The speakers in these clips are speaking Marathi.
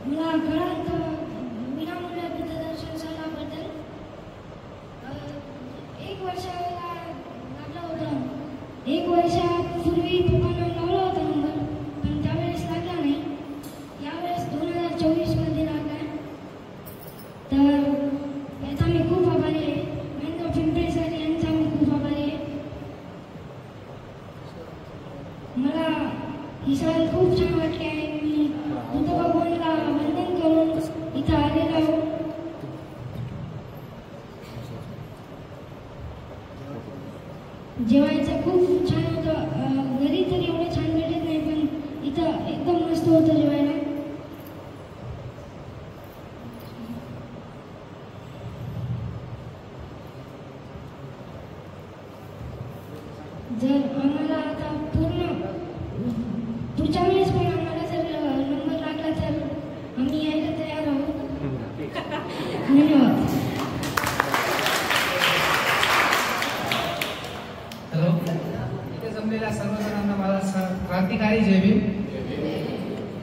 मला घरात विनामूल्य दूरदर्शन सेवेबद्दल एक वर्षापूर्वी पप्पांना लावला होता नंबर, पण त्यावेळेस लागला नाही. यावेळेस 2024 मध्ये लागला. तर याचा मी खूप आभारी आहे. महेंद्र पिंपळे सर यांचा मी खूप आभारी आहे. मला ही सहल खूप छान वाटली आहे. मी बुद्ध भगवानला वंदन करून इथं आलेलो आहोत. जेवायचं खूप छान होतं. घरी तर एवढं छान भेटत नाही, पण इथं एकदम मस्त होतं जेवायला. जर आम्हाला आता पुढच्या वेळेस पण आम्हाला जर नंबर लागला तर आम्ही यायला तयार आहोत. धन्यवाद. हॅलो, इथे जमलेल्या सर्वजणांना माझा क्रांतिकारी जय भीम.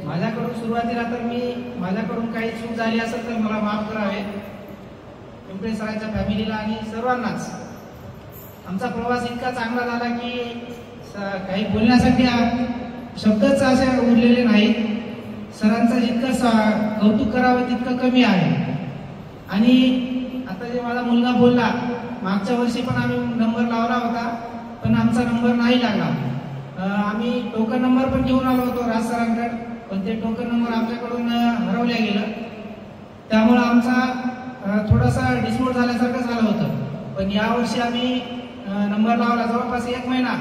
माझ्याकडून सुरुवातीला तर माझ्याकडून काही चूक झाली असेल तर मला माफ करावे. पिंपळे सरांच्या फॅमिलीला आणि सर्वांनाच. आमचा प्रवास इतका चांगला झाला की काही बोलण्यासाठी शब्दच असे उरलेले नाहीत. सरांचं जितकं कौतुक करावं तितकं कमी आहे. आणि आता जे माझा मुलगा बोलला, मागच्या वर्षी पण आम्ही नंबर लावला होता, पण आमचा नंबर नाही लागला. आम्ही टोकन नंबर पण घेऊन आलो होतो राज सरांकडे, पण ते टोकन नंबर आमच्याकडून हरवल्या गेलं. त्यामुळे आमचा थोडासा डिस्मोट झाल्यासारखं झालं होतं. पण यावर्षी आम्ही नंबर लावला. जवळपास 1 महिना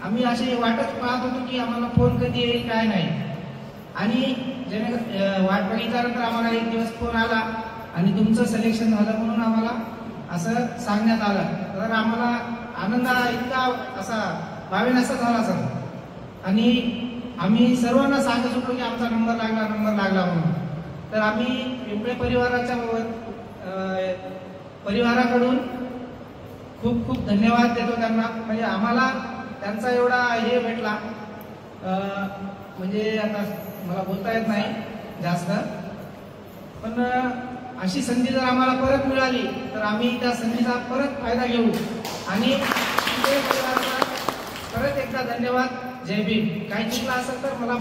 आम्ही अशी वाटच पाहत होतो की आम्हाला फोन कधी येईल काय नाही. आणि वाट बघितल्यानंतर आम्हाला एक दिवस फोन आला आणि तुमचं सिलेक्शन झालं म्हणून आम्हाला असं सांगण्यात आलं. तर आम्हाला आनंद इतका असा भावेन असा झाला सर. आणि आम्ही सर्वांना सांगत होतो की आमचा नंबर लागला म्हणून. तर आम्ही पिंपळे परिवाराकडून खूप खूप धन्यवाद देतो त्यांना. म्हणजे आम्हाला त्यांचा एवढा हे भेटला, म्हणजे आता मला बोलता येत नाही जास्त, पण अशी संधी जर आम्हाला परत मिळाली तर आम्ही त्या संधीचा परत फायदा घेऊ. आणि परत एकदा धन्यवाद. जय भीम. काही चुकलं असेल तर मला